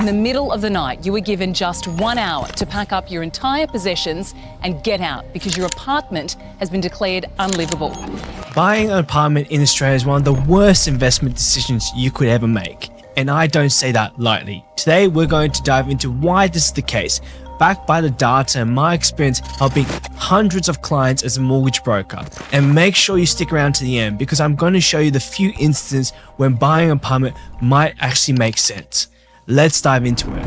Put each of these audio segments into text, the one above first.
In the middle of the night, you were given just 1 hour to pack up your entire possessions and get out because your apartment has been declared unlivable. Buying an apartment in Australia is one of the worst investment decisions you could ever make. And I don't say that lightly. Today, we're going to dive into why this is the case, backed by the data and my experience helping hundreds of clients as a mortgage broker. And make sure you stick around to the end because I'm going to show you the few instances when buying an apartment might actually make sense. Let's dive into it.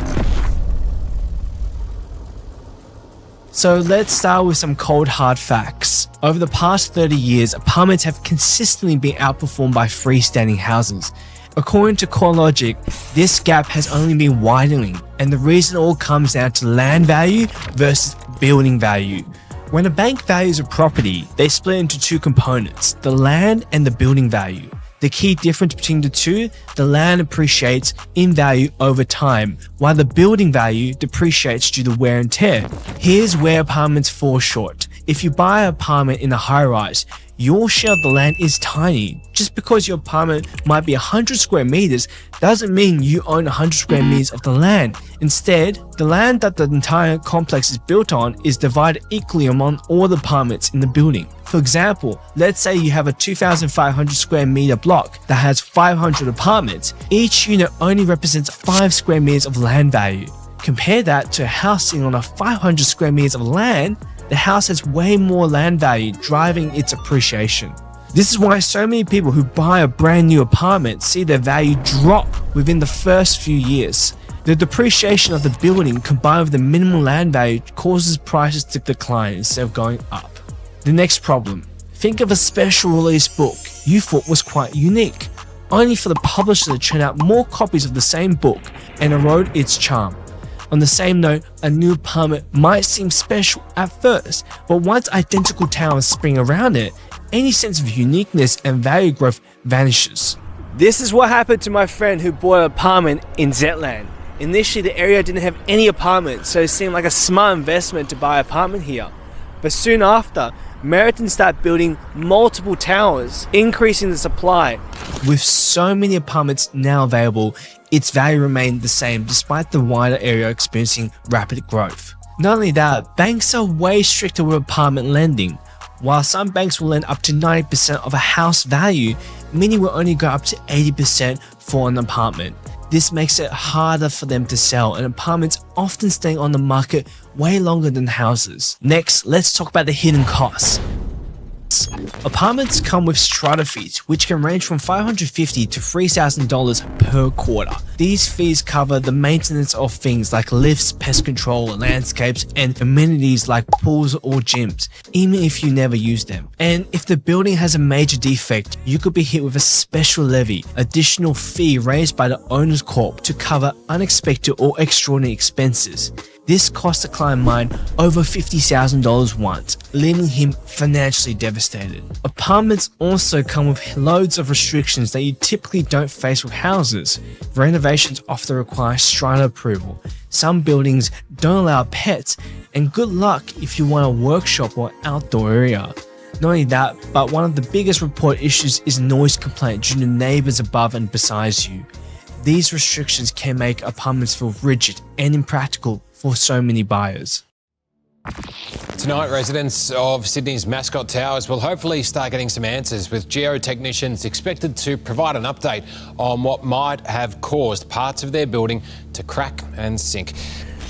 So let's start with some cold hard facts. Over the past 30 years, apartments have consistently been outperformed by freestanding houses. According to CoreLogic, this gap has only been widening, and the reason all comes down to land value versus building value. When a bank values a property, they split into two components, the land and the building value. The key difference between the two, the land appreciates in value over time, while the building value depreciates due to wear and tear. Here's where apartments fall short. If you buy an apartment in a high-rise, your share of the land is tiny. Just because your apartment might be 100 square meters doesn't mean you own 100 square meters of the land. Instead, the land that the entire complex is built on is divided equally among all the apartments in the building. For example, let's say you have a 2,500 square meter block that has 500 apartments. Each unit only represents 5 square meters of land value. Compare that to a house sitting on a 500 square meters of land. The house has way more land value, driving its appreciation. This is why so many people who buy a brand new apartment see their value drop within the first few years. The depreciation of the building combined with the minimum land value causes prices to decline instead of going up. The next problem. Think of a special release book you thought was quite unique, only for the publisher to churn out more copies of the same book and erode its charm. On the same note, a new apartment might seem special at first, but once identical towers spring around it, any sense of uniqueness and value growth vanishes. This is what happened to my friend who bought an apartment in Zetland. Initially, the area didn't have any apartments, so it seemed like a smart investment to buy an apartment here. But soon after, Meriton started building multiple towers, increasing the supply. With so many apartments now available, its value remained the same despite the wider area experiencing rapid growth. Not only that, banks are way stricter with apartment lending. While some banks will lend up to 90% of a house value, many will only go up to 80% for an apartment. This makes it harder for them to sell, and apartments often stay on the market way longer than houses. Next, let's talk about the hidden costs. Apartments come with strata fees, which can range from $550 to $3,000 per quarter. These fees cover the maintenance of things like lifts, pest control, landscapes, and amenities like pools or gyms, even if you never use them. And if the building has a major defect, you could be hit with a special levy, additional fee raised by the owner's corp to cover unexpected or extraordinary expenses. This cost a client of mine over $50,000 once, leaving him financially devastated. Apartments also come with loads of restrictions that you typically don't face with houses. Renovations often require strata approval. Some buildings don't allow pets, and good luck if you want a workshop or outdoor area. Not only that, but one of the biggest reported issues is noise complaint due to neighbors above and besides you. These restrictions can make apartments feel rigid and impractical for so many buyers. Tonight, residents of Sydney's Mascot Towers will hopefully start getting some answers, with geotechnicians expected to provide an update on what might have caused parts of their building to crack and sink.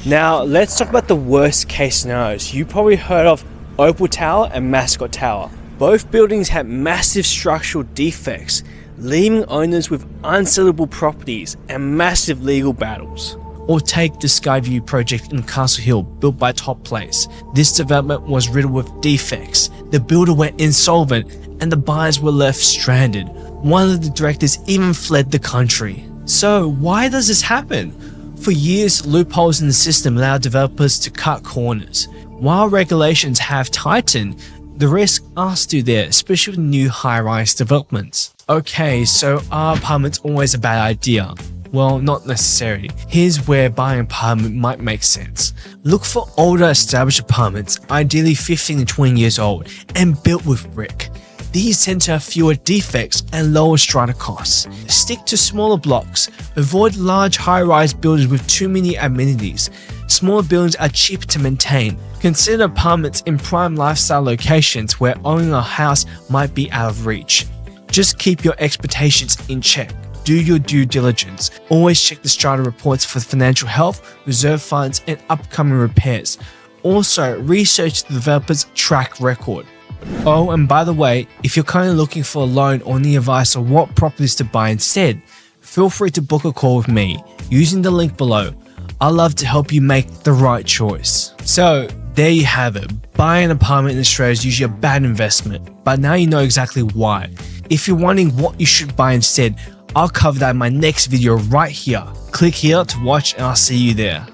Now, let's talk about the worst case scenarios. You probably heard of Opal Tower and Mascot Tower. Both buildings had massive structural defects, leaving owners with unsellable properties and massive legal battles. Or take the Skyview project in Castle Hill, built by Top Place. This development was riddled with defects. The builder went insolvent and the buyers were left stranded. One of the directors even fled the country. So why does this happen? For years, loopholes in the system allow developers to cut corners. While regulations have tightened, the risks are still there, especially with new high-rise developments. Okay, so are apartments always a bad idea? Well, not necessarily. Here's where buying an apartment might make sense. Look for older established apartments, ideally 15 to 20 years old, and built with brick. These tend to have fewer defects and lower strata costs. Stick to smaller blocks. Avoid large high-rise buildings with too many amenities. Smaller buildings are cheaper to maintain. Consider apartments in prime lifestyle locations where owning a house might be out of reach. Just keep your expectations in check. Do your due diligence. Always check the strata reports for financial health, reserve funds, and upcoming repairs. Also, research the developer's track record. Oh, and by the way, if you're currently looking for a loan or need advice on what properties to buy instead, feel free to book a call with me using the link below. I'd love to help you make the right choice. So, there you have it. Buying an apartment in Australia is usually a bad investment, but now you know exactly why. If you're wondering what you should buy instead, I'll cover that in my next video right here. Click here to watch and I'll see you there.